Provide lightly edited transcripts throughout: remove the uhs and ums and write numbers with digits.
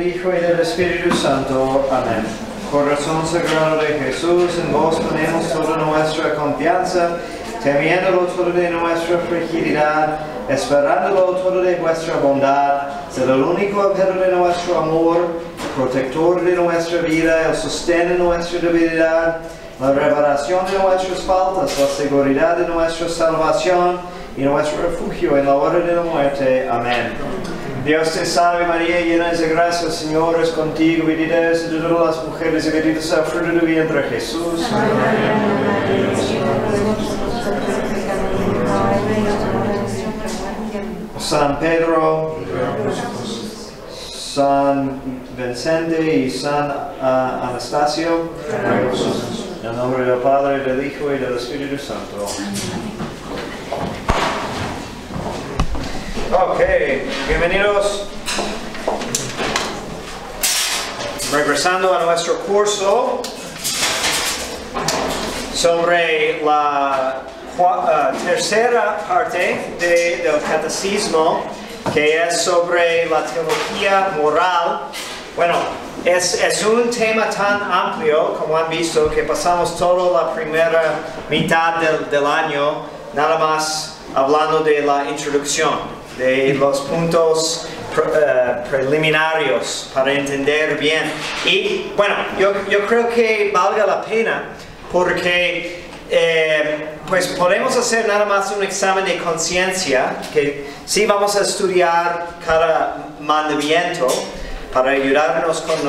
del Hijo y del Espíritu Santo. Amén. Corazón sagrado de Jesús, en vos ponemos toda nuestra confianza, temiéndolo todo de nuestra fragilidad, esperándolo todo de vuestra bondad, ser el único objeto de nuestro amor, protector de nuestra vida, el sostén de nuestra debilidad, la reparación de nuestras faltas, la seguridad de nuestra salvación y nuestro refugio en la hora de la muerte. Amén. Dios te salve María, llena de gracia, el Señor es contigo, bendita eres entre todas las mujeres y bendito es el fruto de tu vientre, Jesús. San Pedro, San Vicente y San Anastasio, en el nombre del Padre, del Hijo y del Espíritu Santo. Ok, bienvenidos. Regresando a nuestro curso sobre la tercera parte del catecismo, que es sobre la teología moral. Bueno, es un tema tan amplio, como han visto, que pasamos toda la primera mitad del año nada más hablando de la introducción, de los puntos preliminarios para entender bien. Y bueno, yo creo que valga la pena porque pues podemos hacer nada más un examen de conciencia, que sí vamos a estudiar cada mandamiento para ayudarnos con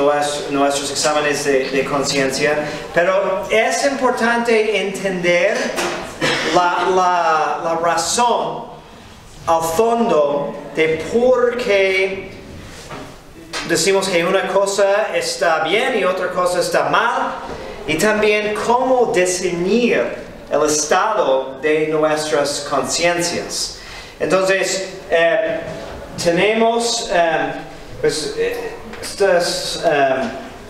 nuestros exámenes de conciencia, pero es importante entender la razón al fondo de por qué decimos que una cosa está bien y otra cosa está mal, y también cómo discernir el estado de nuestras conciencias. Entonces, tenemos,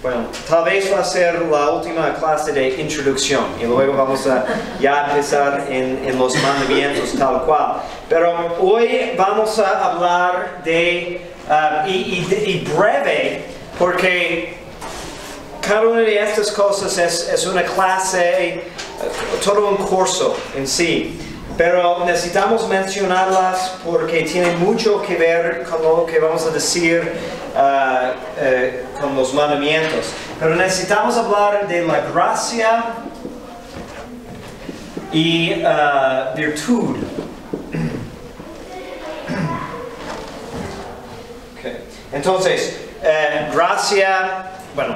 bueno, tal vez va a ser la última clase de introducción y luego vamos a ya empezar en los mandamientos tal cual. Pero hoy vamos a hablar de, y breve, porque cada una de estas cosas es una clase, todo un curso en sí. Pero necesitamos mencionarlas porque tienen mucho que ver con lo que vamos a decir con los mandamientos. Pero necesitamos hablar de la gracia y virtud. Okay. Entonces, gracia, bueno,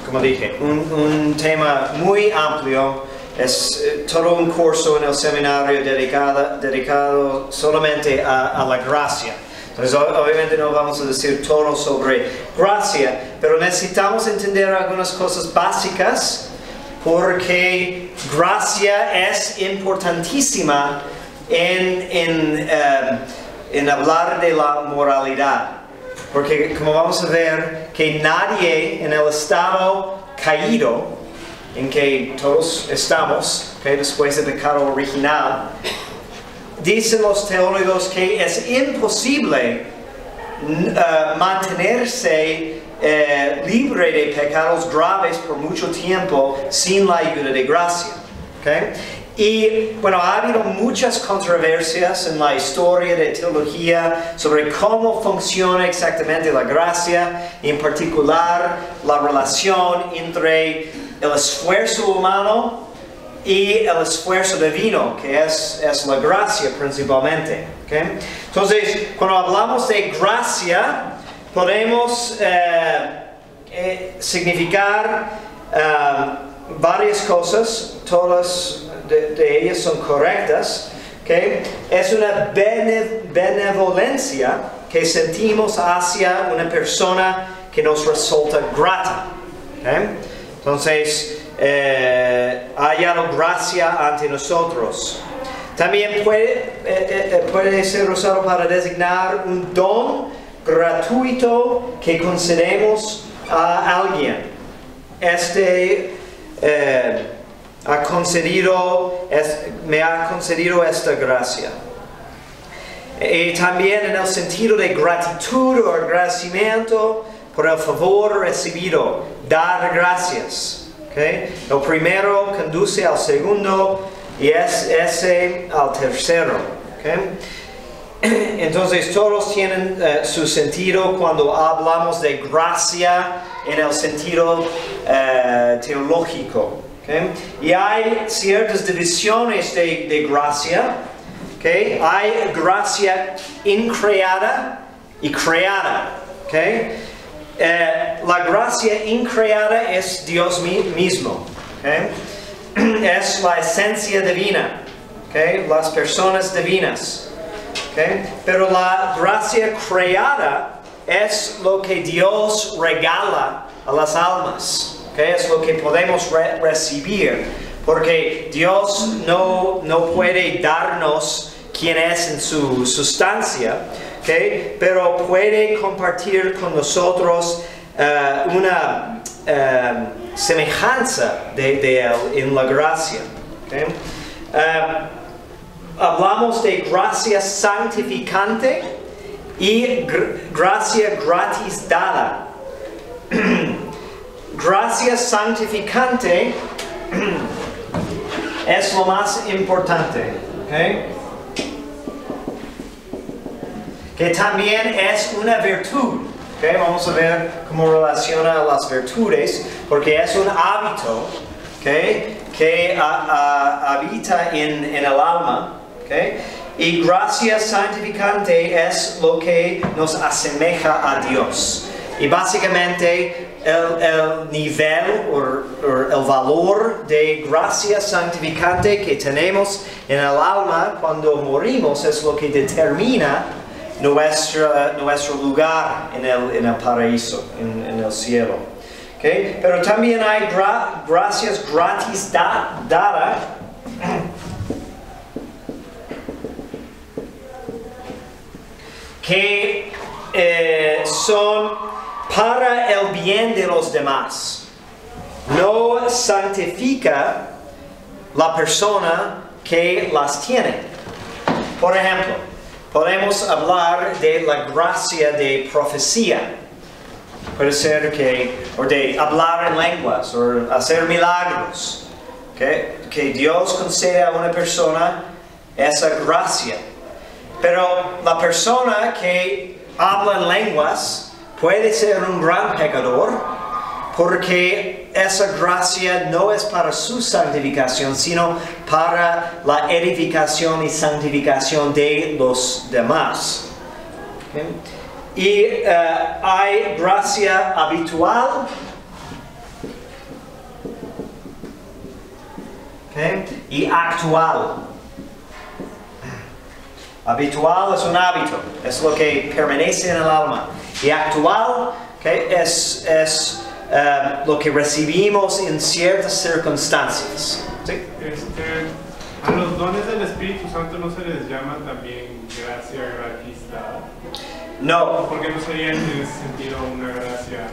como dije, un tema muy amplio. Es todo un curso en el seminario dedicado solamente a la gracia. Entonces, obviamente no vamos a decir todo sobre gracia, pero necesitamos entender algunas cosas básicas porque gracia es importantísima en hablar de la moralidad. Porque como vamos a ver, que nadie en el estado caído en que todos estamos, okay, después del pecado original, dicen los teólogos que es imposible mantenerse libre de pecados graves por mucho tiempo sin la ayuda de gracia. Okay? Y bueno, ha habido muchas controversias en la historia de teología sobre cómo funciona exactamente la gracia, y en particular la relación entre el esfuerzo humano y el esfuerzo divino, que es la gracia principalmente. ¿Okay? Entonces, cuando hablamos de gracia, podemos significar varias cosas, todas de ellas son correctas. ¿Okay? Es una benevolencia que sentimos hacia una persona que nos resulta grata. ¿Okay? Entonces, ha hallado gracia ante nosotros. También puede ser usado para designar un don gratuito que concedemos a alguien. Me ha concedido esta gracia. Y también en el sentido de gratitud o agradecimiento por el favor recibido, dar gracias. ¿Okay? El primero conduce al segundo y ese al tercero. ¿Okay? Entonces todos tienen su sentido cuando hablamos de gracia en el sentido teológico. ¿Okay? Y hay ciertas divisiones de gracia. ¿Okay? Hay gracia increada y creada. ¿Okay? La gracia increada es Dios mismo. ¿Okay? Es la esencia divina. ¿Okay? Las personas divinas. ¿Okay? Pero la gracia creada es lo que Dios regala a las almas. ¿Okay? Es lo que podemos recibir. Porque Dios no puede darnos quien es en su sustancia. ¿Okay? Pero puede compartir con nosotros una semejanza de Él en la gracia. ¿Okay? Hablamos de gracia santificante y gracia gratis dada. Gracia santificante es lo más importante. ¿Okay? Que también es una virtud. ¿Okay? Vamos a ver cómo relaciona las virtudes, porque es un hábito, ¿okay? Que habita en el alma. ¿Okay? Y gracia santificante es lo que nos asemeja a Dios. Y básicamente el nivel o el valor de gracia santificante que tenemos en el alma cuando morimos es lo que determina nuestro lugar en el paraíso, en el cielo. ¿Okay? Pero también hay gracias gratis dada. Que son para el bien de los demás. No santifica la persona que las tiene. Por ejemplo, podemos hablar de la gracia de profecía. Puede ser o de hablar en lenguas, o hacer milagros. ¿Okay? Que Dios concede a una persona esa gracia. Pero la persona que habla en lenguas puede ser un gran pecador porque esa gracia no es para su santificación, sino para la edificación y santificación de los demás. ¿Okay? Y hay gracia habitual. ¿Okay? Y actual. Habitual es un hábito, es lo que permanece en el alma. Y actual, ¿okay? es lo que recibimos en ciertas circunstancias. ¿Sí? A los dones del Espíritu Santo no se les llama también gracia gratis dada. No. ¿Por qué no sería en ese sentido una gracia?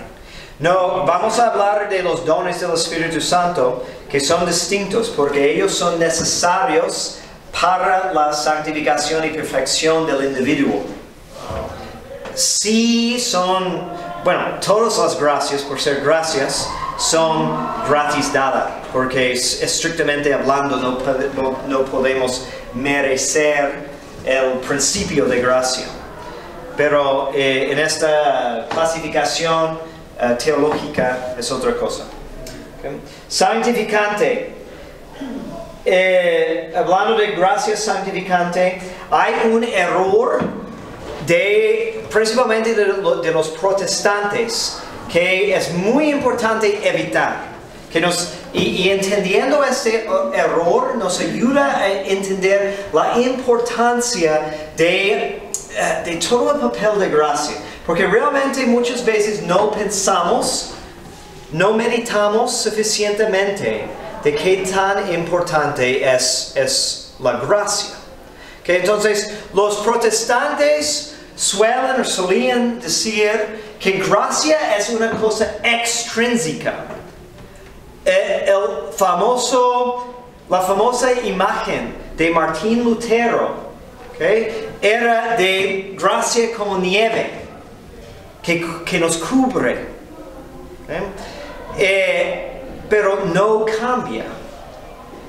No, vamos a hablar de los dones del Espíritu Santo que son distintos porque ellos son necesarios para la santificación y perfección del individuo. Sí son, bueno, todas las gracias, por ser gracias, son gratis dadas, porque estrictamente hablando no podemos merecer el principio de gracia. Pero en esta clasificación teológica es otra cosa. ¿Okay? Santificante. Hablando de gracia santificante, hay un error principalmente de los protestantes que es muy importante evitar. Y entendiendo este error nos ayuda a entender la importancia de todo el papel de gracia. Porque realmente muchas veces no pensamos, no meditamos suficientemente de qué tan importante es la gracia. Okay, entonces, los protestantes solían decir que gracia es una cosa extrínseca. La famosa imagen de Martín Lutero, okay, era de gracia como nieve. que nos cubre. Pero no cambia.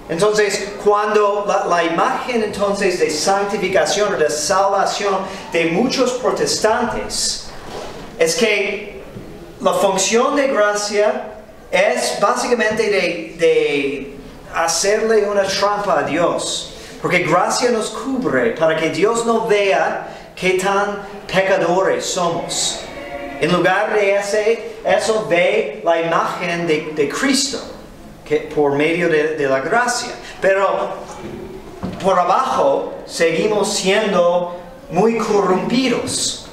Entonces, cuando la imagen entonces de santificación o de salvación de muchos protestantes es que la función de gracia es básicamente de hacerle una trampa a Dios, porque gracia nos cubre para que Dios no vea qué tan pecadores somos. En lugar de eso ve la imagen de Cristo, que por medio de la gracia. Pero por abajo seguimos siendo muy corrompidos.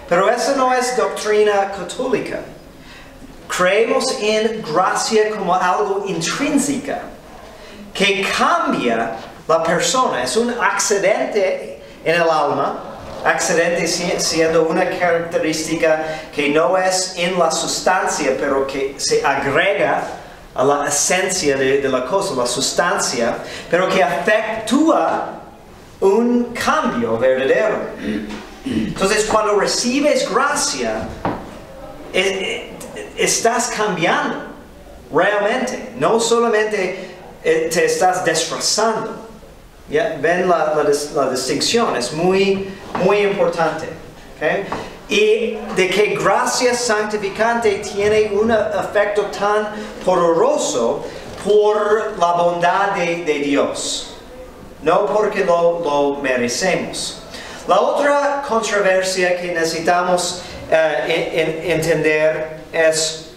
Pero esa no es doctrina católica. Creemos en gracia como algo intrínseca, que cambia la persona. Es un accidente en el alma, accidente siendo una característica que no es en la sustancia, pero que se agrega a la esencia de la cosa, la sustancia, pero que efectúa un cambio verdadero. Entonces, cuando recibes gracia, estás cambiando realmente, no solamente te estás disfrazando. ¿Ya? Ven la distinción, es muy importante. ¿Okay? Y de que gracia santificante tiene un efecto tan poderoso por la bondad de Dios, no porque lo merecemos. La otra controversia que necesitamos entender es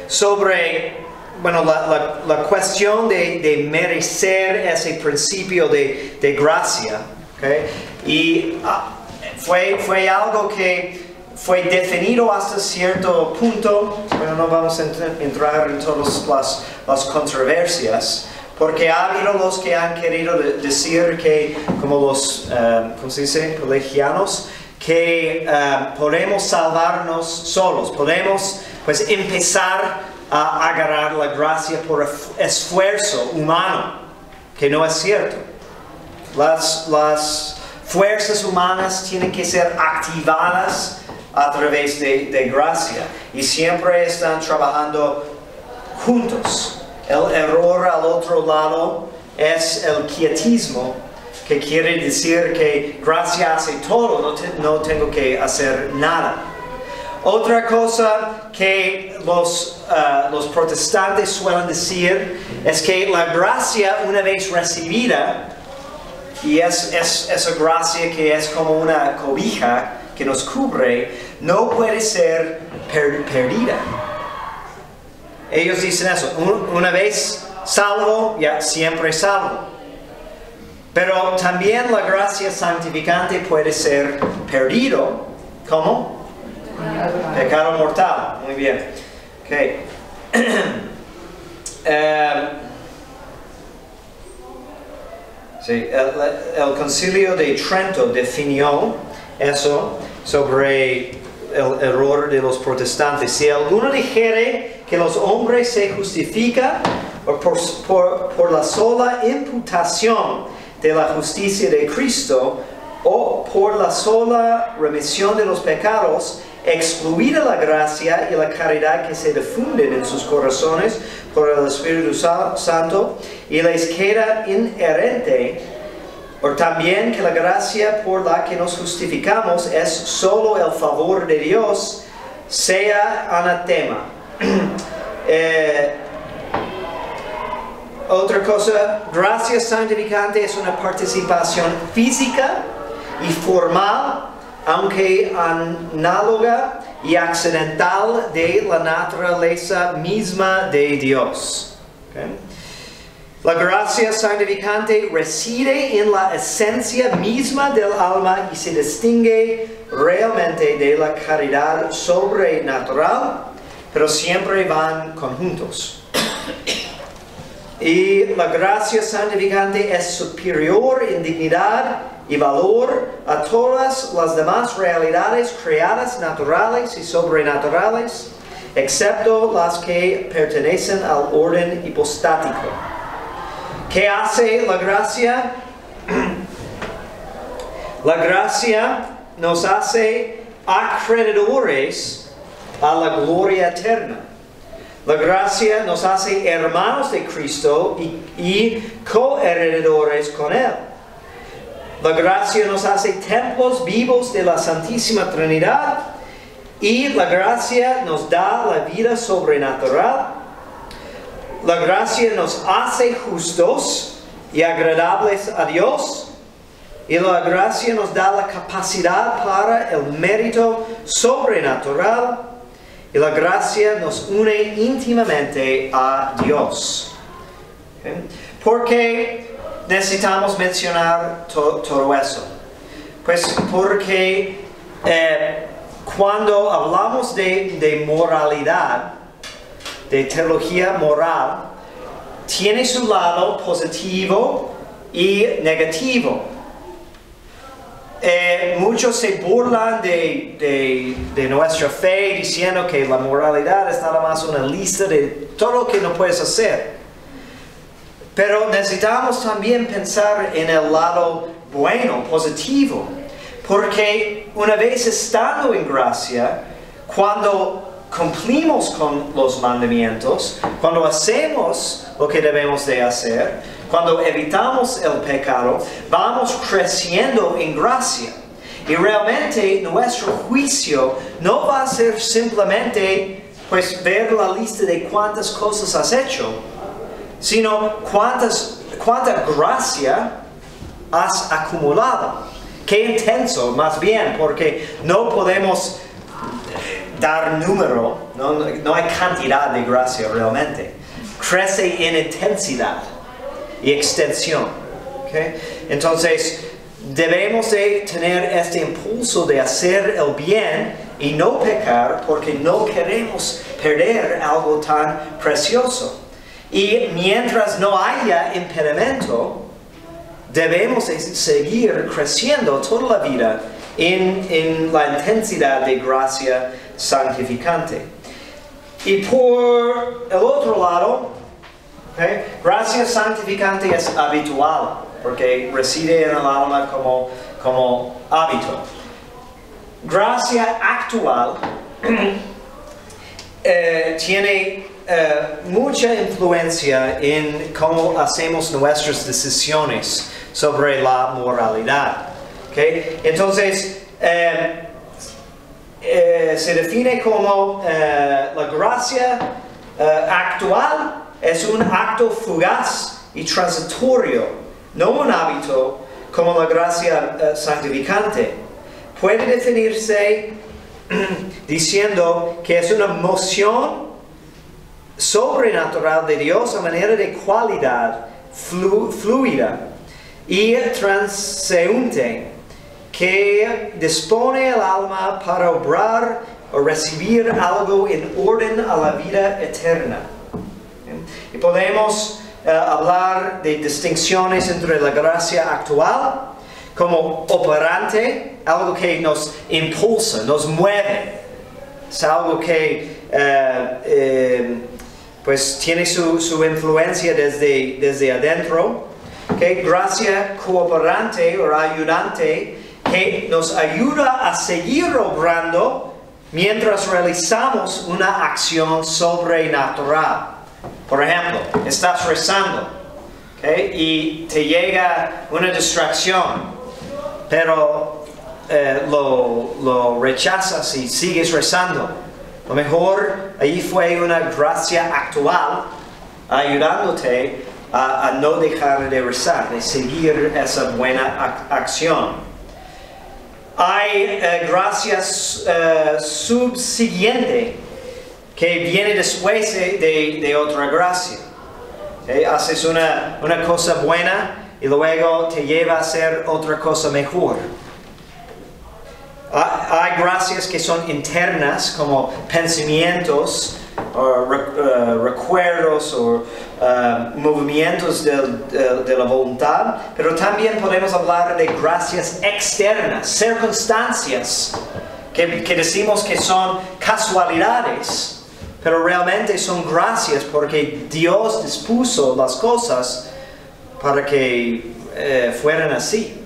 sobre la cuestión de merecer ese principio de gracia. ¿Okay? Y fue algo que fue definido hasta cierto punto. Bueno, no vamos a entrar en todas las controversias, porque ha habido los que han querido decir que, como los, ¿cómo se dice?, pelagianos, que podemos salvarnos solos, podemos pues empezar a agarrar la gracia por esfuerzo humano, que no es cierto. Las fuerzas humanas tienen que ser activadas a través de gracia y siempre están trabajando juntos. El error al otro lado es el quietismo, que quiere decir que gracia hace todo, no tengo que hacer nada. Otra cosa que los protestantes suelen decir es que la gracia, una vez recibida, y esa gracia que es como una cobija que nos cubre, no puede ser perdida. Ellos dicen eso, una vez salvo, ya siempre salvo. Pero también la gracia santificante puede ser perdido. ¿Cómo? Pecado mortal. Muy bien. Okay. Sí, el Concilio de Trento definió eso sobre el error de los protestantes. Si alguno dijere que los hombres se justifican por la sola imputación de la justicia de Cristo o por la sola remisión de los pecados, excluida la gracia y la caridad que se difunden en sus corazones por el Espíritu Santo, y les queda inherente, o también que la gracia por la que nos justificamos es solo el favor de Dios, sea anatema. Otra cosa, gracia santificante es una participación física y formal, aunque análoga y accidental, de la naturaleza misma de Dios. ¿Okay? La gracia santificante reside en la esencia misma del alma y se distingue realmente de la caridad sobrenatural, pero siempre van conjuntos. Y la gracia santificante es superior en dignidad y valor a todas las demás realidades creadas, naturales y sobrenaturales, excepto las que pertenecen al orden hipostático. ¿Qué hace la gracia? La gracia nos hace acreedores a la gloria eterna. La gracia nos hace hermanos de Cristo y coheredores con Él. La gracia nos hace templos vivos de la Santísima Trinidad y la gracia nos da la vida sobrenatural. La gracia nos hace justos y agradables a Dios. Y la gracia nos da la capacidad para el mérito sobrenatural. Y la gracia nos une íntimamente a Dios. ¿Okay? ¿Por qué necesitamos mencionar todo eso? Pues porque cuando hablamos de moralidad, de teología moral, tiene su lado positivo y negativo. Muchos se burlan de nuestra fe diciendo que la moralidad es nada más una lista de todo lo que no puedes hacer. Pero necesitamos también pensar en el lado bueno, positivo. Porque una vez estando en gracia, cuando cumplimos con los mandamientos, cuando hacemos lo que debemos de hacer, cuando evitamos el pecado, vamos creciendo en gracia. Y realmente nuestro juicio no va a ser simplemente pues ver la lista de cuántas cosas has hecho, sino cuánta gracia has acumulado. Qué intenso, más bien, porque no podemos dar número, no hay cantidad de gracia realmente. Crece en intensidad y extensión. ¿Okay? Entonces, debemos de tener este impulso de hacer el bien y no pecar porque no queremos perder algo tan precioso. Y mientras no haya impedimento, debemos de seguir creciendo toda la vida en la intensidad de gracia santificante. Y por el otro lado, ¿okay? Gracia santificante es habitual, porque reside en el alma como hábito. Gracia actual tiene mucha influencia en cómo hacemos nuestras decisiones sobre la moralidad. ¿Okay? Entonces, se define como la gracia actual es un acto fugaz y transitorio, no un hábito como la gracia santificante. Puede definirse diciendo que es una moción sobrenatural de Dios a manera de cualidad fluida y transeúnte que dispone el alma para obrar o recibir algo en orden a la vida eterna. Y podemos hablar de distinciones entre la gracia actual como operante, algo que nos impulsa, nos mueve. Es algo que pues tiene su influencia desde adentro. ¿Okay? Gracia cooperante o ayudante que nos ayuda a seguir obrando mientras realizamos una acción sobrenatural. Por ejemplo, estás rezando, ¿okay? Y te llega una distracción, pero lo rechazas y sigues rezando. A lo mejor ahí fue una gracia actual ayudándote a no dejar de rezar, de seguir esa buena acción. Hay gracia subsiguiente que viene después de otra gracia. ¿Okay? Haces una cosa buena y luego te lleva a hacer otra cosa mejor. Hay gracias que son internas, como pensamientos, o recuerdos o movimientos de la voluntad, pero también podemos hablar de gracias externas, circunstancias, que decimos que son casualidades, pero realmente son gracias porque Dios dispuso las cosas para que fueran así.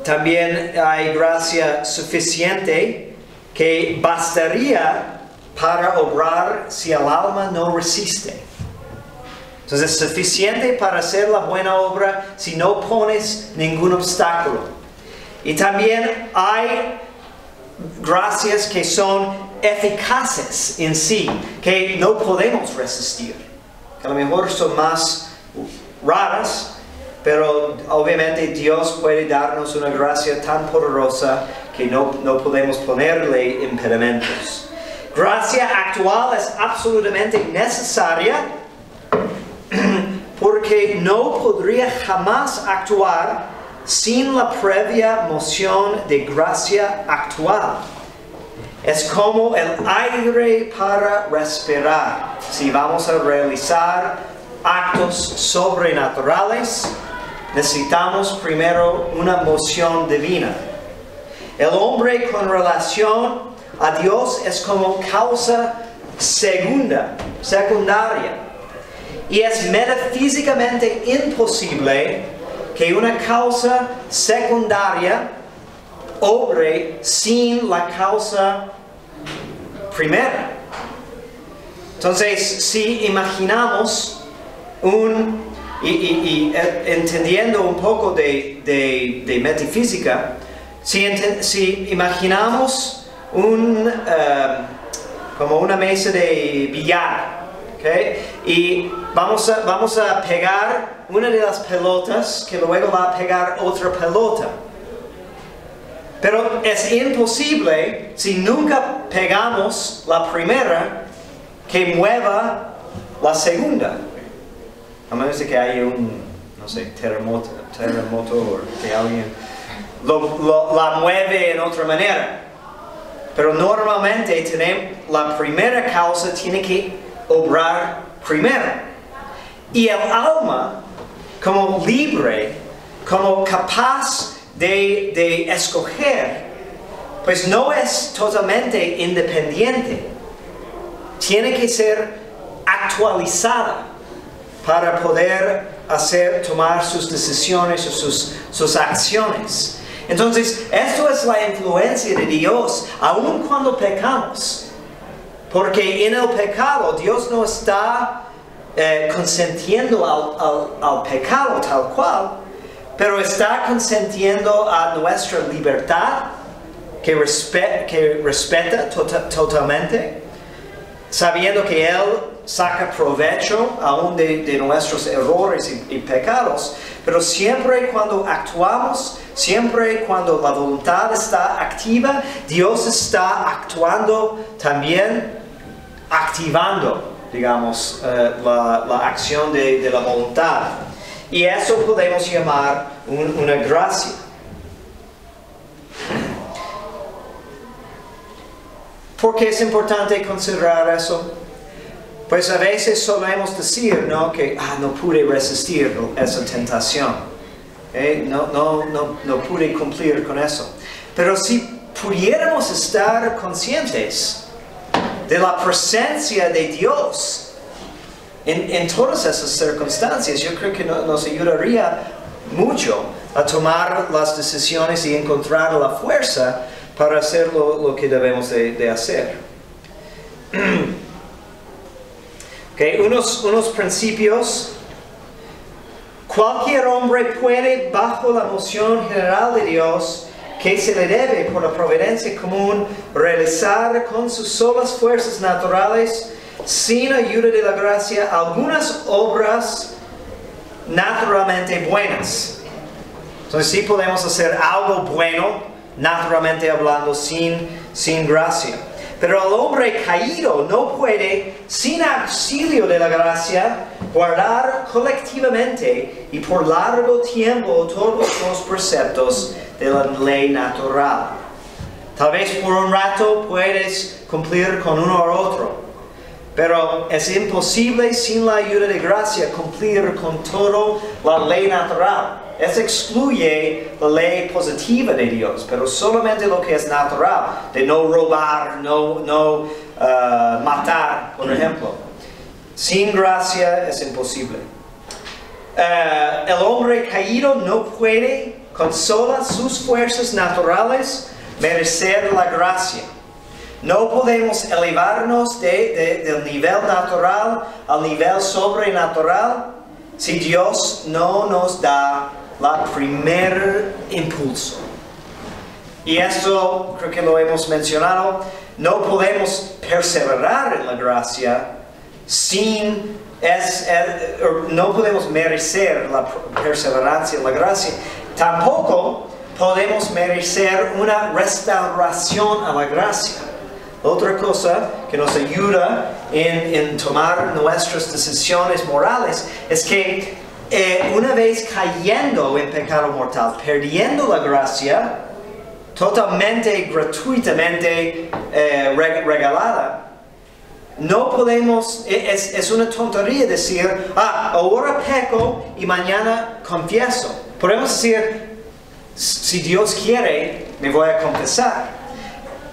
también hay gracia suficiente que bastaría para obrar si el alma no resiste. Entonces es suficiente para hacer la buena obra si no pones ningún obstáculo. Y también hay gracias que son eficaces en sí, que no podemos resistir. Que a lo mejor son más raras, pero obviamente Dios puede darnos una gracia tan poderosa que no podemos ponerle impedimentos. Gracia actual es absolutamente necesaria porque no podría jamás actuar sin la previa moción de gracia actual. Es como el aire para respirar. Si vamos a realizar actos sobrenaturales, necesitamos primero una moción divina. El hombre con relación a Dios es como causa secundaria. Y es metafísicamente imposible que una causa secundaria obre sin la causa primera. Entonces, si imaginamos entendiendo un poco de metafísica, si imaginamos como una mesa de billar, ¿okay? Y vamos a pegar una de las pelotas que luego va a pegar otra pelota. Pero es imposible, si nunca pegamos la primera, que mueva la segunda. A menos de que haya un, no sé, terremoto o que alguien la mueve en otra manera. Pero normalmente la primera causa tiene que obrar primero. Y el alma, como libre, como capaz de escoger, pues no es totalmente independiente. Tiene que ser actualizada para poder tomar sus decisiones o sus acciones. Entonces, esto es la influencia de Dios, aun cuando pecamos. Porque en el pecado, Dios no está consentiendo al pecado tal cual, pero está consentiendo a nuestra libertad, que respeta totalmente, sabiendo que Él saca provecho aún de nuestros errores y pecados, pero siempre cuando actuamos, siempre cuando la voluntad está activa, Dios está actuando también, activando, digamos, la acción de la voluntad. Y eso podemos llamar una gracia. ¿Por qué es importante considerar eso? Pues a veces solemos decir, ¿no?, que no pude resistir esa tentación. No pude cumplir con eso. Pero si pudiéramos estar conscientes de la presencia de Dios en todas esas circunstancias, yo creo que nos ayudaría mucho a tomar las decisiones y encontrar la fuerza para hacer lo que debemos de hacer. Okay, unos principios. Cualquier hombre puede, bajo la moción general de Dios, que se le debe por la providencia común, realizar con sus solas fuerzas naturales, sin ayuda de la gracia, algunas obras naturalmente buenas. Entonces sí podemos hacer algo bueno, naturalmente hablando, sin gracia. Pero el hombre caído no puede, sin auxilio de la gracia, guardar colectivamente y por largo tiempo todos los preceptos de la ley natural. Tal vez por un rato puedes cumplir con uno u otro, pero es imposible sin la ayuda de gracia cumplir con toda la ley natural. Eso excluye la ley positiva de Dios, pero solamente lo que es natural, de no robar, no matar, por ejemplo. Sin gracia es imposible. El hombre caído no puede con solas sus fuerzas naturales, merecer la gracia. No podemos elevarnos del nivel natural al nivel sobrenatural si Dios no nos da la primer impulso. Y esto creo que lo hemos mencionado. No podemos perseverar en la gracia no podemos merecer la perseverancia en la gracia. Tampoco podemos merecer una restauración a la gracia. Otra cosa que nos ayuda en tomar nuestras decisiones morales es que una vez cayendo en pecado mortal, perdiendo la gracia, totalmente, gratuitamente regalada, no podemos, es una tontería decir, ahora peco y mañana confieso. Podemos decir, si Dios quiere, me voy a confesar.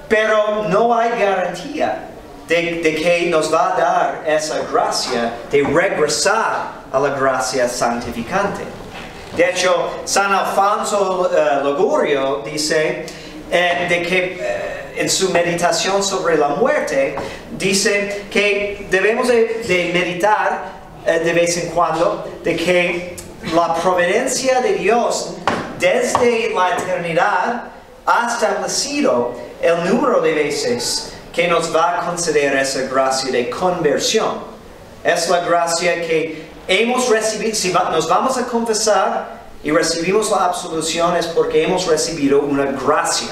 Pero no hay garantía de que nos va a dar esa gracia de regresar a la gracia santificante. De hecho, San Alfonso Ligurio dice de que en su meditación sobre la muerte, dice que debemos de meditar de vez en cuando de que la providencia de Dios desde la eternidad ha establecido el número de veces que nos va a conceder esa gracia de conversión. Es la gracia que hemos recibido. Si nos vamos a confesar y recibimos la absolución es porque hemos recibido una gracia,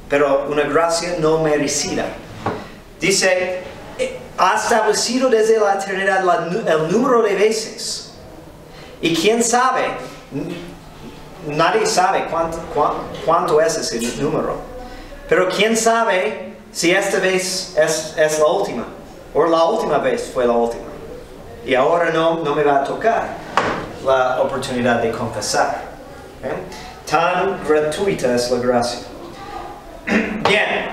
pero una gracia no merecida. Dice, ha establecido desde la eternidad el número de veces. Y quién sabe, nadie sabe cuánto es ese número. Pero quién sabe si esta vez es la última, o la última vez fue la última. Y ahora no me va a tocar la oportunidad de confesar. Tan gratuita es la gracia. Bien,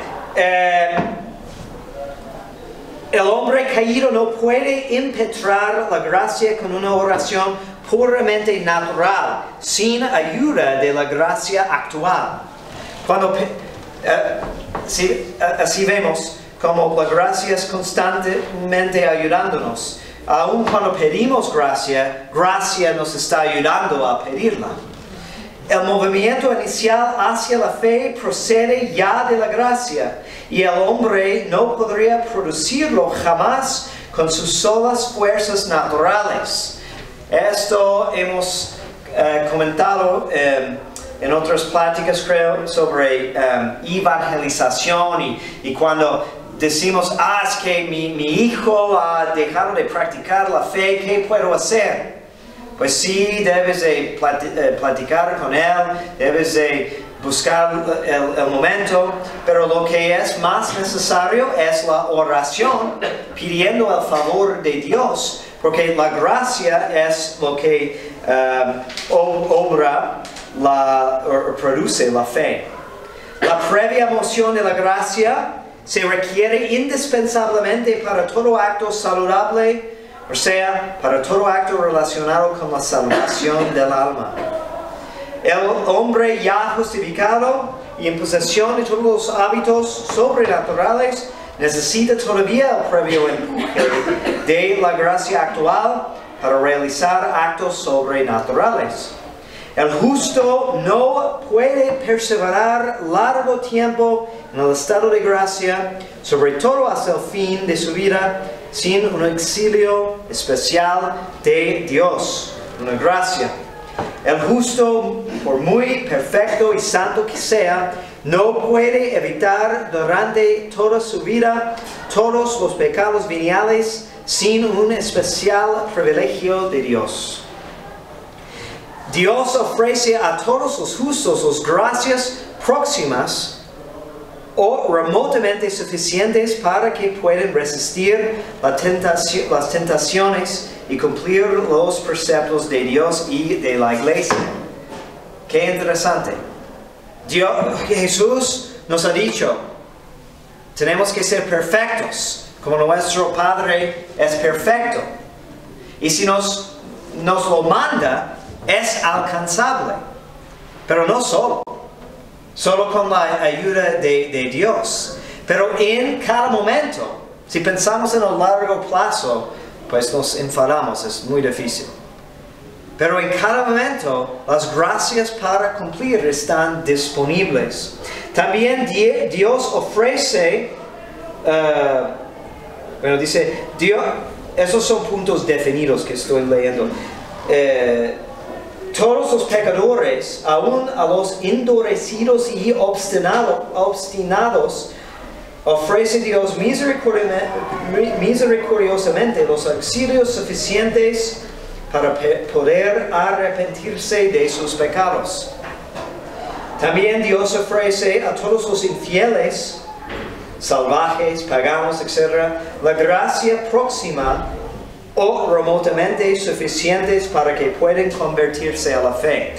el hombre caído no puede impetrar la gracia con una oración puramente natural, sin ayuda de la gracia actual. Así vemos como la gracia es constantemente ayudándonos. Aun cuando pedimos gracia, gracia nos está ayudando a pedirla. El movimiento inicial hacia la fe procede ya de la gracia, y el hombre no podría producirlo jamás con sus solas fuerzas naturales. Esto hemos comentado en otras pláticas, creo, sobre evangelización y cuando decimos, es que mi hijo ha dejado de practicar la fe, ¿qué puedo hacer? Pues sí, debes de platicar con él, debes de buscar el momento, pero lo que es más necesario es la oración, pidiendo el favor de Dios, porque la gracia es lo que produce la fe. La previa moción de la gracia se requiere indispensablemente para todo acto saludable, o sea, para todo acto relacionado con la salvación del alma. El hombre ya justificado y en posesión de todos los hábitos sobrenaturales necesita todavía el previo empuje de la gracia actual para realizar actos sobrenaturales. El justo no puede perseverar largo tiempo en el estado de gracia, sobre todo hasta el fin de su vida, sin un auxilio especial de Dios, una gracia. El justo, por muy perfecto y santo que sea, no puede evitar durante toda su vida todos los pecados veniales sin un especial privilegio de Dios. Dios ofrece a todos los justos las gracias próximas o remotamente suficientes para que puedan resistir las tentaciones y cumplir los preceptos de Dios y de la iglesia. Qué interesante. Jesús nos ha dicho, tenemos que ser perfectos, como nuestro Padre es perfecto. Y si nos lo manda, es alcanzable. Pero no solo con la ayuda de Dios. Pero en cada momento, si pensamos en el largo plazo, pues nos enfadamos, es muy difícil. Pero en cada momento, las gracias para cumplir están disponibles. También Dios ofrece, dice, Dios, esos son puntos definidos que estoy leyendo. Todos los pecadores, aun a los endurecidos y obstinados, ofrece Dios misericordiosamente los auxilios suficientes para poder arrepentirse de sus pecados. También Dios ofrece a todos los infieles, salvajes, paganos, etc., la gracia próxima o remotamente suficientes para que puedan convertirse a la fe.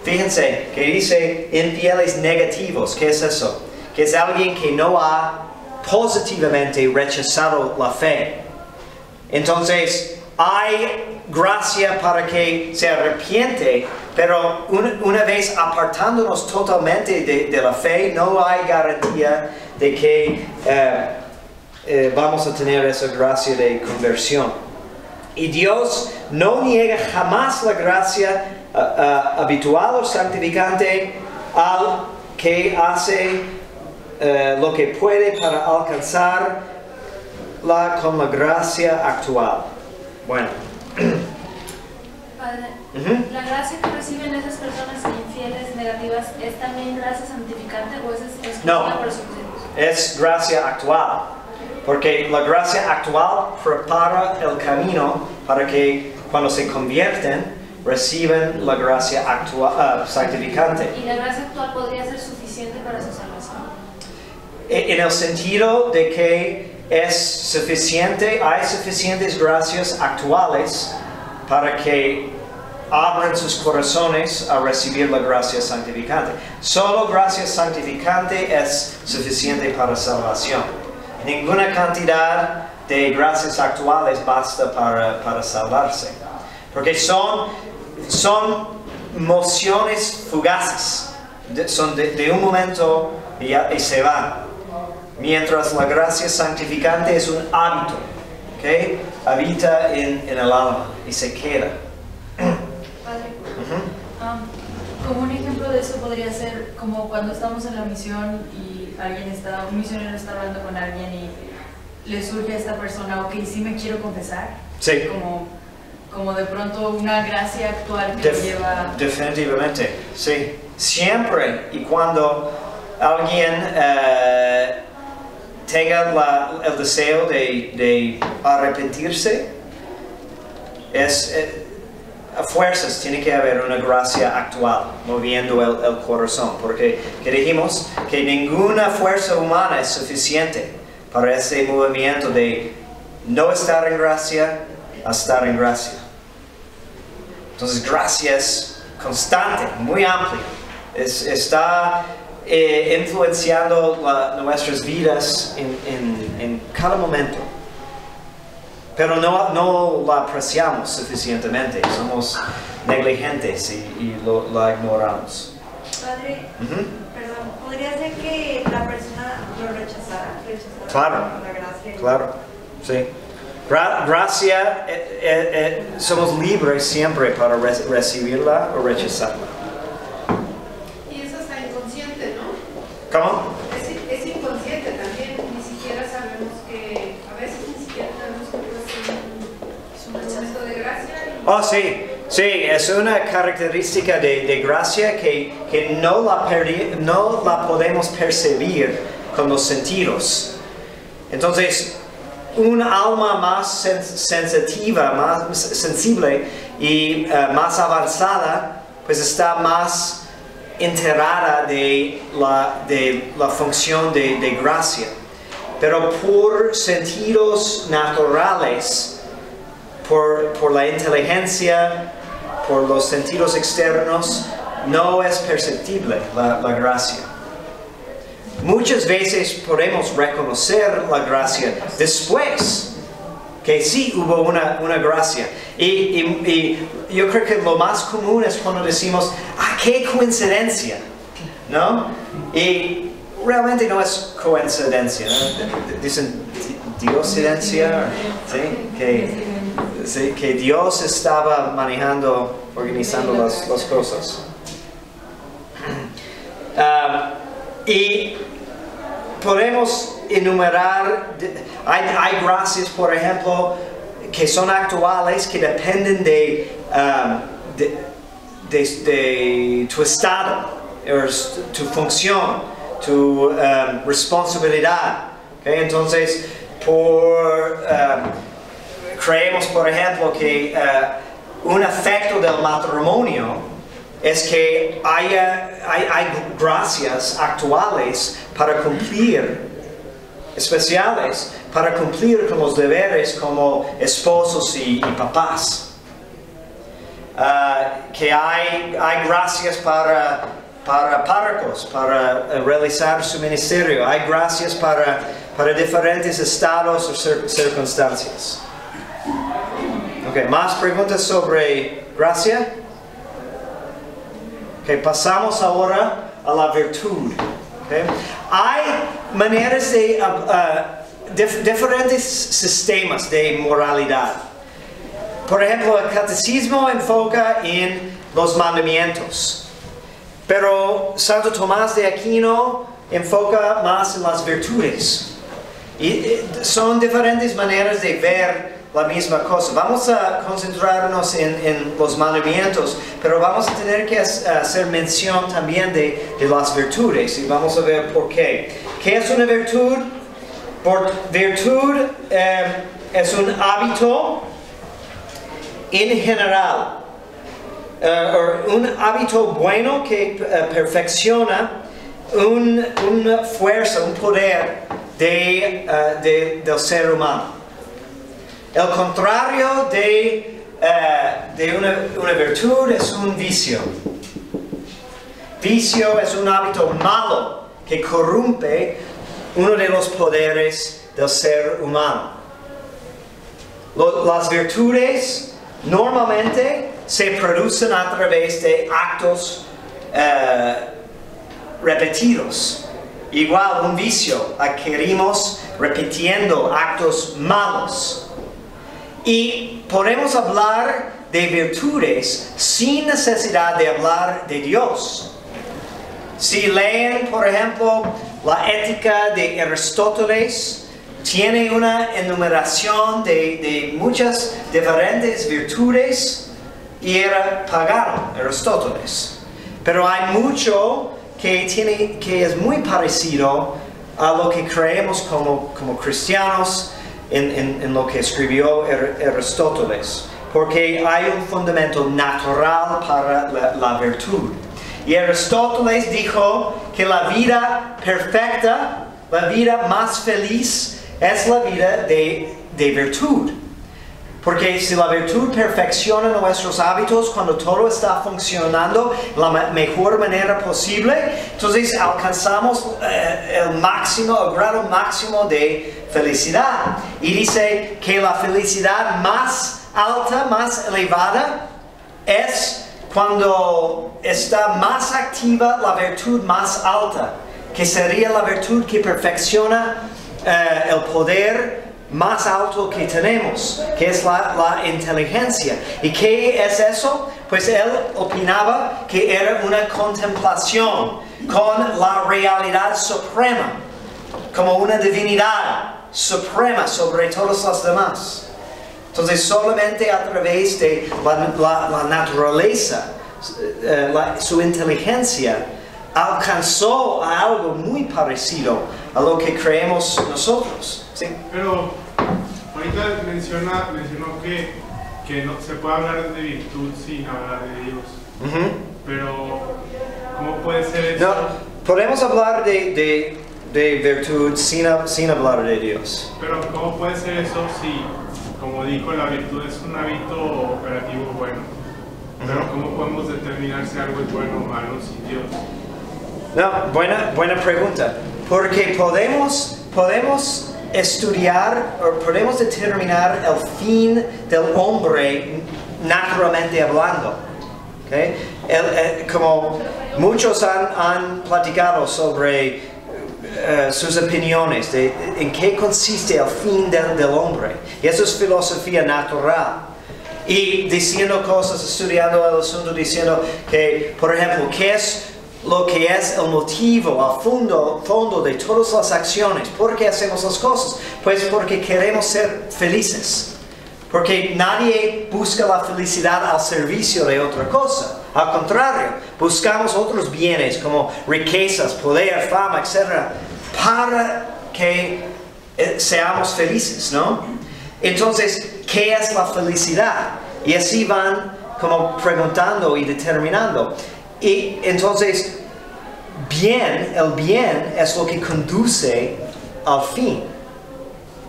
Fíjense que dice infieles negativos. ¿Qué es eso? Que es alguien que no ha positivamente rechazado la fe. Entonces, hay gracia para que se arrepiente, pero una vez apartándonos totalmente de la fe, no hay garantía de que vamos a tener esa gracia de conversión. Y Dios no niega jamás la gracia habitual o santificante al que hace lo que puede para alcanzarla con la gracia actual. Bueno. Padre, ¿la gracia que reciben esas personas infieles negativas es también gracia santificante o es No, para sus hijos? es gracia actual. Porque la gracia actual prepara el camino para que cuando se convierten reciben la gracia actual, santificante. ¿Y la gracia actual podría ser suficiente para su salvación? En el sentido de que es suficiente, hay suficientes gracias actuales para que abran sus corazones a recibir la gracia santificante. Solo gracia santificante es suficiente para salvación. Ninguna cantidad de gracias actuales basta para salvarse. Porque son mociones fugaces. Son de un momento y se van. Mientras la gracia santificante es un hábito que habita en el alma y se queda. Padre, como un ejemplo de eso podría ser como cuando estamos en la misión y un misionero está hablando con alguien y le surge a esta persona, ok, sí me quiero confesar. Sí. Como de pronto una gracia actual que lleva... Definitivamente, sí. Siempre y cuando alguien tenga el deseo de arrepentirse, a fuerzas tiene que haber una gracia actual moviendo el corazón, porque dijimos que ninguna fuerza humana es suficiente para ese movimiento de no estar en gracia a estar en gracia. Entonces gracia es constante, muy amplia, está influenciando nuestras vidas en cada momento. Pero no la apreciamos suficientemente, somos negligentes y la ignoramos. Padre, perdón, ¿podría ser que la persona lo rechazara Claro, la gracia? claro, sí. Gracia, somos libres siempre para recibirla o rechazarla. Y eso está inconsciente, ¿no? ¿Cómo? Es inconsciente también, ni siquiera sabemos que, a veces ni siquiera sabemos que es un momento de gracia. Oh, sí, es una característica de gracia que no la podemos percibir con los sentidos. Entonces, un alma más sensitiva, más sensible y más avanzada, pues está más enterada de la función de gracia. Pero por sentidos naturales, por la inteligencia, por los sentidos externos, no es perceptible la gracia. Muchas veces podemos reconocer la gracia después que sí hubo una gracia. Y yo creo que lo más común es cuando decimos, qué coincidencia, ¿no? Y realmente no es coincidencia, ¿no? Dicen diosidencia, ¿sí? Que Dios estaba manejando, organizando las cosas. Y podemos enumerar, hay gracias, por ejemplo, que son actuales, que dependen de tu estado, tu función, tu responsabilidad. ¿Okay? Entonces, creemos, por ejemplo, que un efecto del matrimonio es que hay gracias actuales para cumplir, especiales, para cumplir con los deberes como esposos y papás. Que hay gracias para párrocos, para realizar su ministerio. Hay gracias para diferentes estados o circunstancias. Okay, ¿más preguntas sobre gracia? Okay, pasamos ahora a la virtud. Okay. Hay maneras de diferentes sistemas de moralidad. Por ejemplo, el catecismo enfoca en los mandamientos, pero Santo Tomás de Aquino enfoca más en las virtudes. Y son diferentes maneras de ver la misma cosa. Vamos a concentrarnos en los mandamientos, pero vamos a tener que hacer mención también de las virtudes y vamos a ver por qué. ¿Qué es una virtud? Virtud es un hábito en general, un hábito bueno que perfecciona una fuerza, un poder del ser humano. El contrario de una virtud es un vicio. Vicio es un hábito malo que corrompe uno de los poderes del ser humano. Las virtudes normalmente se producen a través de actos repetidos. Igual un vicio, adquirimos repitiendo actos malos. Y podemos hablar de virtudes sin necesidad de hablar de Dios. Si leen, por ejemplo, la Ética de Aristóteles, tiene una enumeración de muchas diferentes virtudes y era pagano, Aristóteles. Pero hay mucho que es muy parecido a lo que creemos como cristianos en lo que escribió Aristóteles, porque hay un fundamento natural para la virtud. Y Aristóteles dijo que la vida perfecta, la vida más feliz, es la vida de virtud. Porque si la virtud perfecciona nuestros hábitos cuando todo está funcionando de la mejor manera posible, entonces alcanzamos el grado máximo de felicidad. Y dice que la felicidad más alta, más elevada, es cuando está más activa la virtud más alta, que sería la virtud que perfecciona el poder más alto que tenemos, que es la inteligencia. ¿Y qué es eso? Pues él opinaba que era una contemplación con la realidad suprema, como una divinidad suprema sobre todos los demás. Entonces solamente a través de la naturaleza, su inteligencia, alcanzó a algo muy parecido a lo que creemos nosotros. ¿Sí? Pero ahorita mencionó que no se puede hablar de virtud sin hablar de Dios. Pero ¿cómo puede ser eso? No, podemos hablar de virtud sin hablar de Dios. Pero ¿cómo puede ser eso si, como dijo, la virtud es un hábito operativo bueno? Pero ¿cómo podemos determinar si algo es bueno o malo sin Dios? No, buena pregunta. Porque podemos estudiar o podemos determinar el fin del hombre naturalmente hablando. ¿Okay? como muchos han platicado sobre sus opiniones de en qué consiste el fin del hombre. Y eso es filosofía natural. Y diciendo cosas, estudiando el asunto, diciendo que, por ejemplo, ¿qué es lo que es el motivo, al fondo de todas las acciones? ¿Por qué hacemos las cosas? Pues porque queremos ser felices. Porque nadie busca la felicidad al servicio de otra cosa. Al contrario, buscamos otros bienes como riquezas, poder, fama, etc. para que seamos felices, ¿no? Entonces, ¿qué es la felicidad? Y así van como preguntando y determinando. Y entonces, el bien es lo que conduce al fin.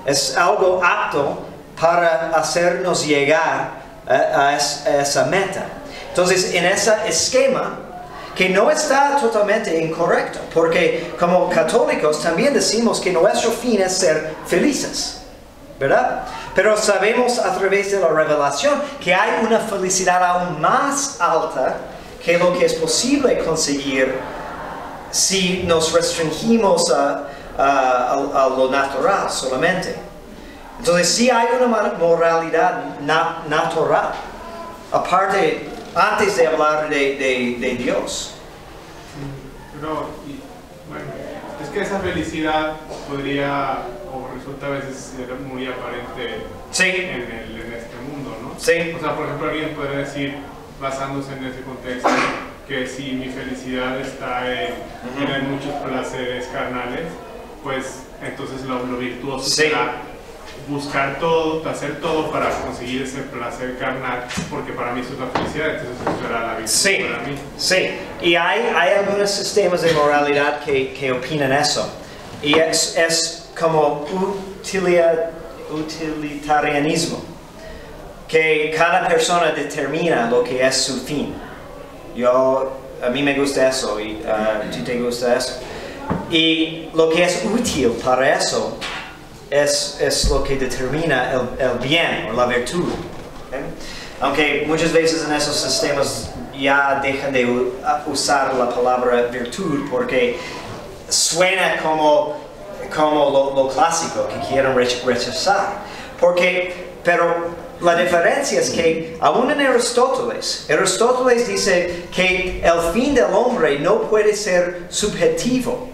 Es algo apto para hacernos llegar a esa meta. Entonces, en ese esquema, que no está totalmente incorrecto, porque como católicos también decimos que nuestro fin es ser felices, ¿verdad? Pero sabemos a través de la revelación que hay una felicidad aún más alta que lo que es posible conseguir si nos restringimos a lo natural solamente. Entonces sí hay una moralidad natural, aparte, antes de hablar de Dios. Pero, bueno, es que esa felicidad podría, o resulta a veces ser muy aparente en este mundo, ¿no? Sí. O sea, por ejemplo, alguien podría decir, basándose en ese contexto, que si mi felicidad está en tener muchos placeres carnales, pues entonces lo virtuoso será buscar todo, hacer todo para conseguir ese placer carnal, porque para mí eso es la felicidad, entonces eso será la virtud para mí. Sí, y hay algunos sistemas de moralidad que opinan eso, y es como utilitarianismo, que cada persona determina lo que es su fin. A mí me gusta eso, y a ti te gusta eso. Y lo que es útil para eso es lo que determina el bien o la virtud. ¿Okay? Aunque muchas veces en esos sistemas ya dejan de usar la palabra virtud porque suena como lo clásico que quieren rechazar. Pero la diferencia es que aún en Aristóteles dice que el fin del hombre no puede ser subjetivo,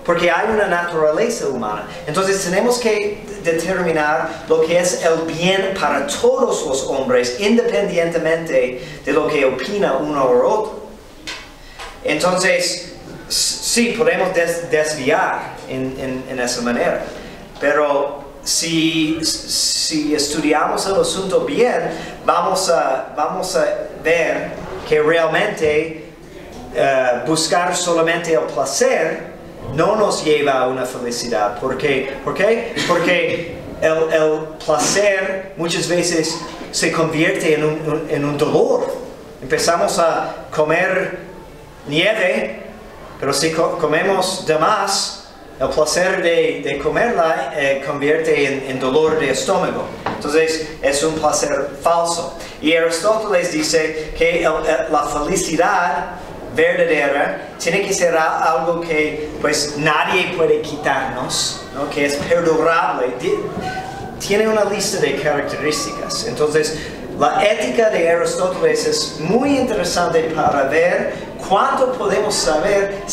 porque hay una naturaleza humana. Entonces tenemos que determinar lo que es el bien para todos los hombres, independientemente de lo que opina uno u otro. Entonces, sí, podemos desviar en esa manera, pero si estudiamos el asunto bien, vamos a ver que realmente buscar solamente el placer no nos lleva a una felicidad. ¿Por qué? Porque el placer muchas veces se convierte en un dolor. Empezamos a comer nieve, pero si comemos de más, el placer de comerla convierte en dolor de estómago. Entonces es un placer falso. Y Aristóteles dice que la felicidad verdadera tiene que ser algo que pues nadie puede quitarnos, ¿no? Que es perdurable. Tiene una lista de características. Entonces la ética de Aristóteles es muy interesante para ver cuánto podemos saber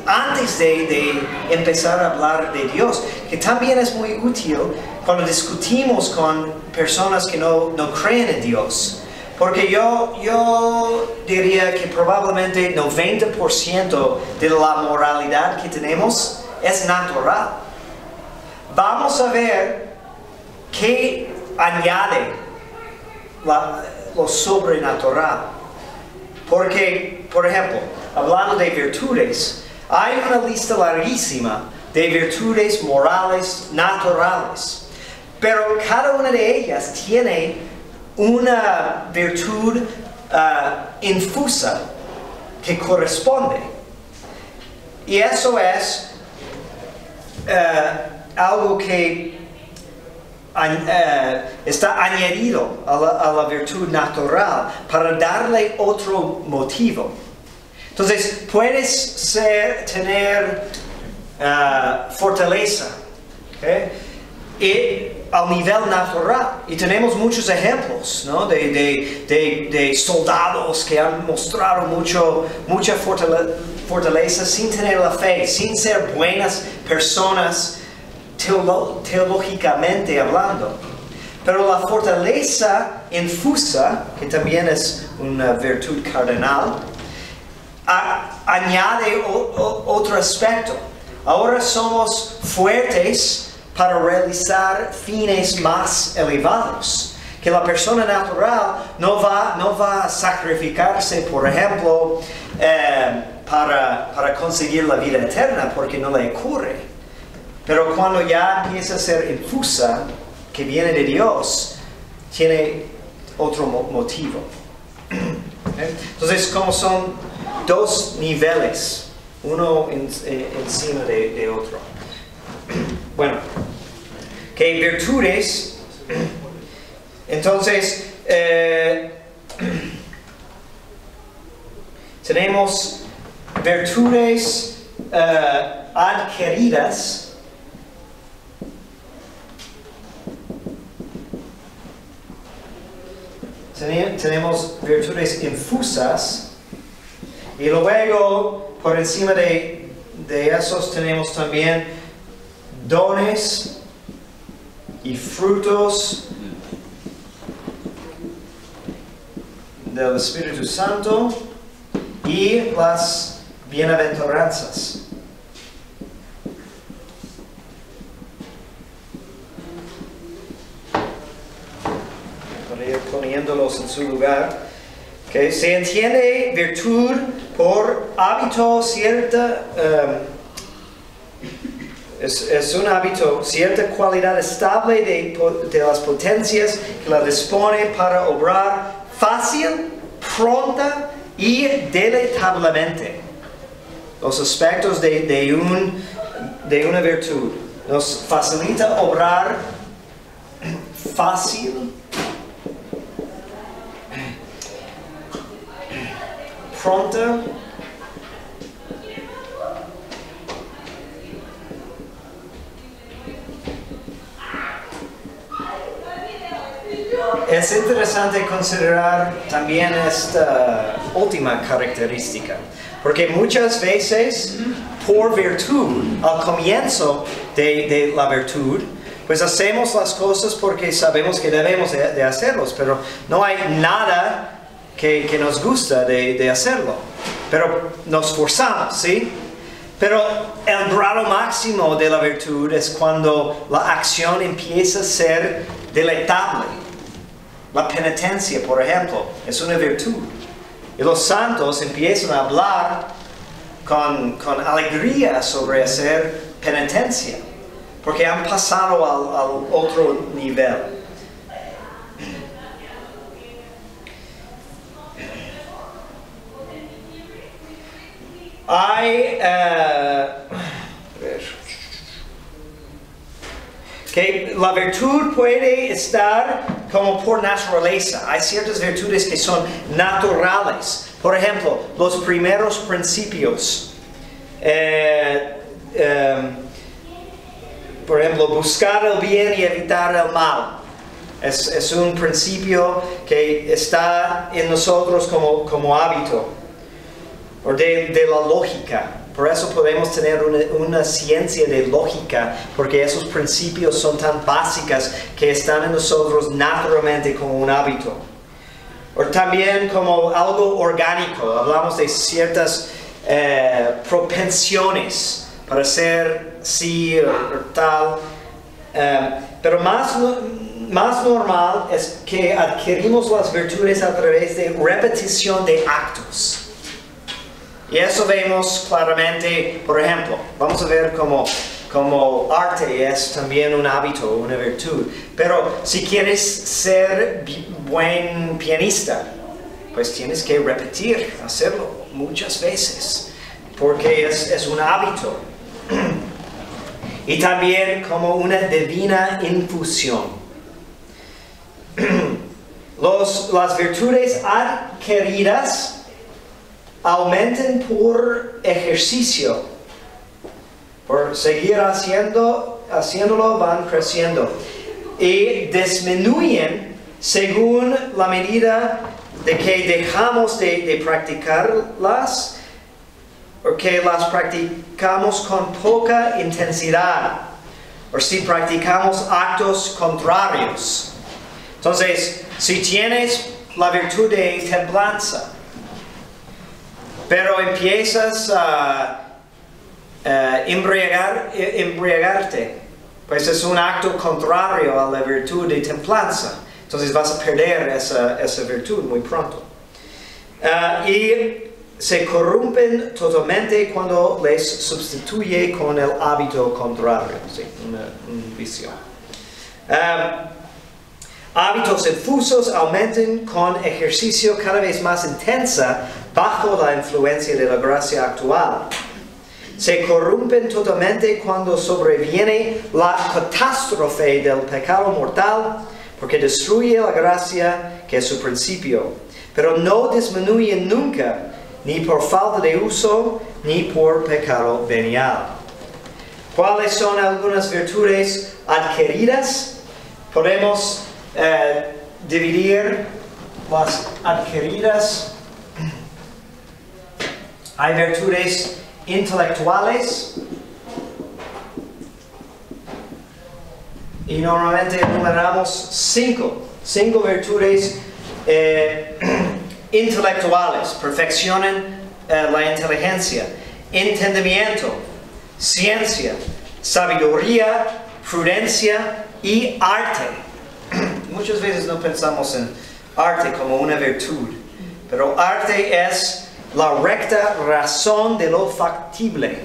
antes de empezar a hablar de Dios, que también es muy útil cuando discutimos con personas que no creen en Dios. Porque yo diría que probablemente 90% de la moralidad que tenemos es natural. Vamos a ver qué añade lo sobrenatural. Porque, por ejemplo, hablando de virtudes, hay una lista larguísima de virtudes morales naturales. Pero cada una de ellas tiene una virtud infusa que corresponde. Y eso es algo que está añadido a la virtud natural para darle otro motivo. Entonces, puedes tener fortaleza, ¿okay? Y al nivel natural. Y tenemos muchos ejemplos, ¿no? de soldados que han mostrado mucha fortaleza sin tener la fe, sin ser buenas personas teológicamente hablando. Pero la fortaleza infusa, que también es una virtud cardinal, añade otro aspecto. Ahora somos fuertes para realizar fines más elevados. Que la persona natural no va a sacrificarse, por ejemplo, para conseguir la vida eterna, porque no le ocurre. Pero cuando ya empieza a ser infusa, que viene de Dios, tiene otro motivo. Entonces, como son dos niveles, uno encima de otro. Bueno, que virtudes, entonces, tenemos virtudes adquiridas, tenemos virtudes infusas, y luego por encima de esos tenemos también dones y frutos del Espíritu Santo y las bienaventuranzas. Para ir poniéndolos en su lugar. Okay. Se entiende virtud por hábito cierta, es un hábito, cierta cualidad estable de las potencias que la dispone para obrar fácil, pronta y deleitablemente. Los aspectos de una virtud. Nos facilita obrar fácil, pronta es interesante considerar también esta última característica, porque muchas veces por virtud, al comienzo de la virtud, pues hacemos las cosas porque sabemos que debemos de hacerlos, pero no hay nada que nos gusta de hacerlo, pero nos forzamos, ¿sí? Pero el grado máximo de la virtud es cuando la acción empieza a ser deleitable. La penitencia, por ejemplo, es una virtud. Y los santos empiezan a hablar con alegría sobre hacer penitencia, porque han pasado al otro nivel. Que la virtud puede estar como por naturaleza. Hay ciertas virtudes que son naturales. Por ejemplo, los primeros principios. Por ejemplo, buscar el bien y evitar el mal. Es un principio que está en nosotros como hábito. O de la lógica. Por eso podemos tener una ciencia de lógica, porque esos principios son tan básicos que están en nosotros naturalmente como un hábito. O también como algo orgánico. Hablamos de ciertas propensiones para ser sí o tal. Pero más normal es que adquirimos las virtudes a través de repetición de actos. Y eso vemos claramente, por ejemplo, vamos a ver como arte es también un hábito, una virtud. Pero si quieres ser buen pianista, pues tienes que repetir, hacerlo muchas veces, porque es un hábito. Y también como una divina infusión. Las virtudes adquiridas aumentan por ejercicio. Por seguir haciéndolo van creciendo. Y disminuyen según la medida de que dejamos de practicarlas o que las practicamos con poca intensidad o si practicamos actos contrarios. Entonces, si tienes la virtud de templanza, pero empiezas a embriagarte, pues es un acto contrario a la virtud de templanza. Entonces vas a perder esa virtud muy pronto. Y se corrompen totalmente cuando les sustituye con el hábito contrario, ¿sí? Un vicio. Hábitos infusos aumentan con ejercicio cada vez más intensa bajo la influencia de la gracia actual. Se corrompen totalmente cuando sobreviene la catástrofe del pecado mortal, porque destruye la gracia que es su principio, pero no disminuyen nunca, ni por falta de uso, ni por pecado venial. ¿Cuáles son algunas virtudes adquiridas? Podemos dividir las adquiridas. Hay virtudes intelectuales y normalmente enumeramos cinco virtudes intelectuales. Perfeccionan la inteligencia, entendimiento, ciencia, sabiduría, prudencia y arte. Muchas veces no pensamos en arte como una virtud, pero arte es la recta razón de lo factible.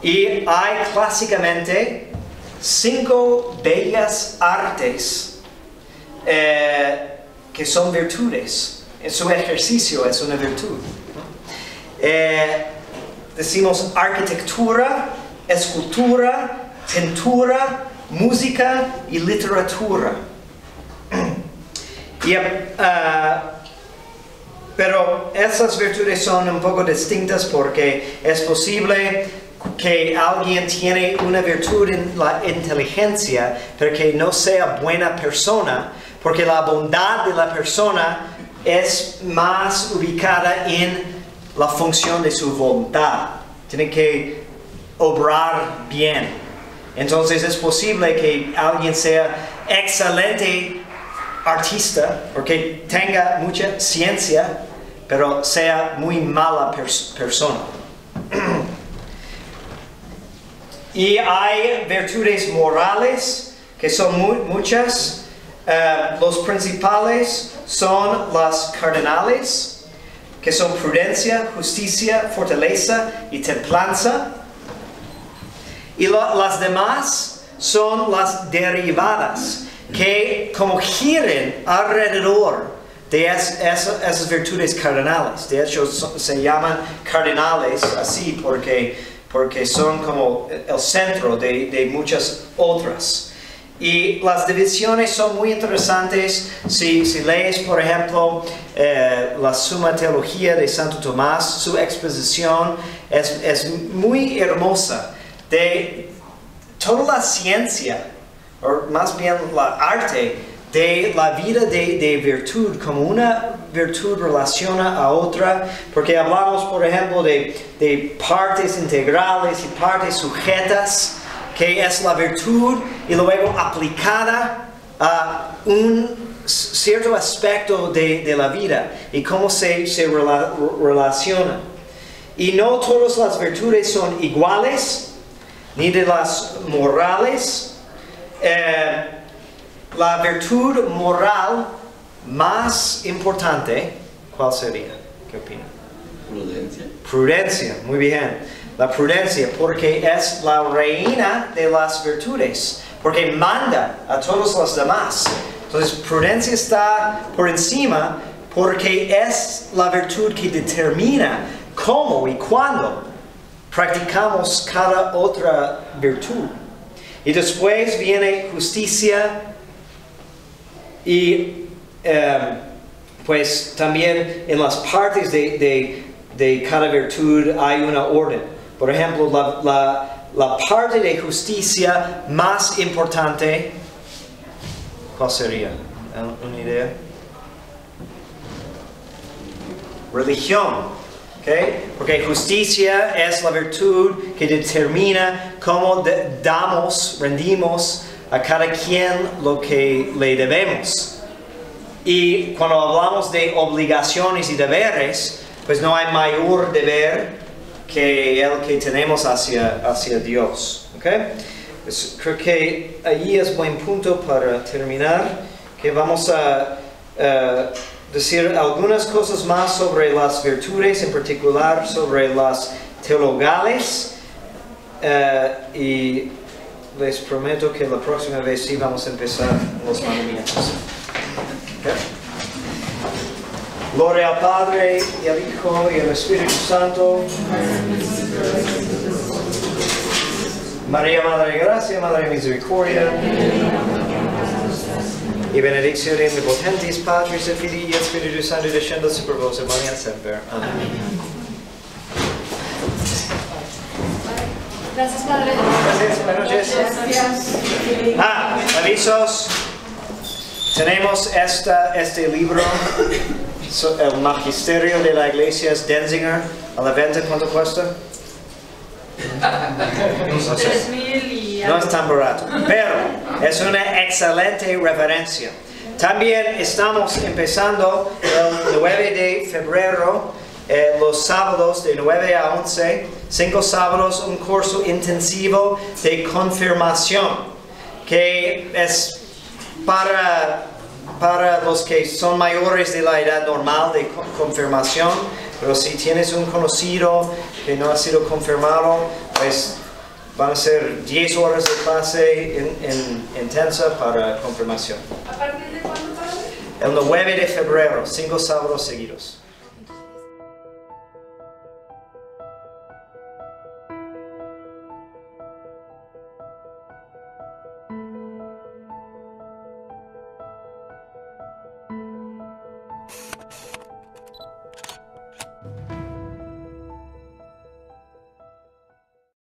Y hay clásicamente 5 bellas artes que son virtudes. Su ejercicio es una virtud. Decimos arquitectura, escultura, pintura, música y literatura. Pero esas virtudes son un poco distintas porque es posible que alguien tiene una virtud en la inteligencia, pero que no sea buena persona, porque la bondad de la persona es más ubicada en la función de su voluntad. Tiene que obrar bien. Entonces es posible que alguien sea excelente artista, porque tenga mucha ciencia, pero sea muy mala persona. Y hay virtudes morales, que son muchas. Los principales son las cardinales, que son prudencia, justicia, fortaleza y templanza. Y las demás son las derivadas, que como giran alrededor de esas virtudes cardinales. De hecho, se llaman cardinales así porque son como el centro de muchas otras. Y las divisiones son muy interesantes. Si lees, por ejemplo, la Suma Teología de Santo Tomás, su exposición es muy hermosa. De toda la ciencia, o más bien la arte, de la vida de virtud, como una virtud relaciona a otra, porque hablamos, por ejemplo, de partes integrales y partes sujetas, que es la virtud y luego aplicada a un cierto aspecto de la vida y cómo se relaciona. Y no todas las virtudes son iguales, ni de las morales. La virtud moral más importante, ¿cuál sería? ¿Qué opinan? Prudencia. Prudencia, muy bien. La prudencia, porque es la reina de las virtudes, porque manda a todas las demás. Entonces, prudencia está por encima, porque es la virtud que determina cómo y cuándo practicamos cada otra virtud. Y después viene justicia y pues también en las partes de cada virtud hay una orden. Por ejemplo, la parte de justicia más importante, ¿cuál sería? ¿Una idea? Religión, ¿okay? Porque justicia es la virtud que determina cómo rendimos a cada quien lo que le debemos. Y cuando hablamos de obligaciones y deberes, pues no hay mayor deber que el que tenemos hacia Dios, ¿okay? Pues creo que allí es buen punto para terminar, que vamos a decir algunas cosas más sobre las virtudes, en particular sobre las teologales, y les prometo que la próxima vez sí vamos a empezar los mandamientos. Okay. Gloria al Padre, y al Hijo, y al Espíritu Santo. María, Madre de Gracia, Madre de Misericordia. Y benedicción omnipotentis, Patris et Filii et Spiritus Sancti, descenda super vos et mania semper. Amén. Gracias, Padre. Gracias, buenas noches. Avisos. Tenemos este libro, el Magisterio de la Iglesia Denzinger, a la venta. ¿Cuánto cuesta? No sé. 3,000 y No es tan barato, pero es una excelente referencia. También estamos empezando el 9 de febrero, los sábados de 9 a 11, 5 sábados, un curso intensivo de confirmación, que es para los que son mayores de la edad normal de confirmación, pero si tienes un conocido que no ha sido confirmado, pues van a ser 10 horas de clase intensa para confirmación. ¿A partir de cuándo, padre? El 9 de febrero, 5 sábados seguidos.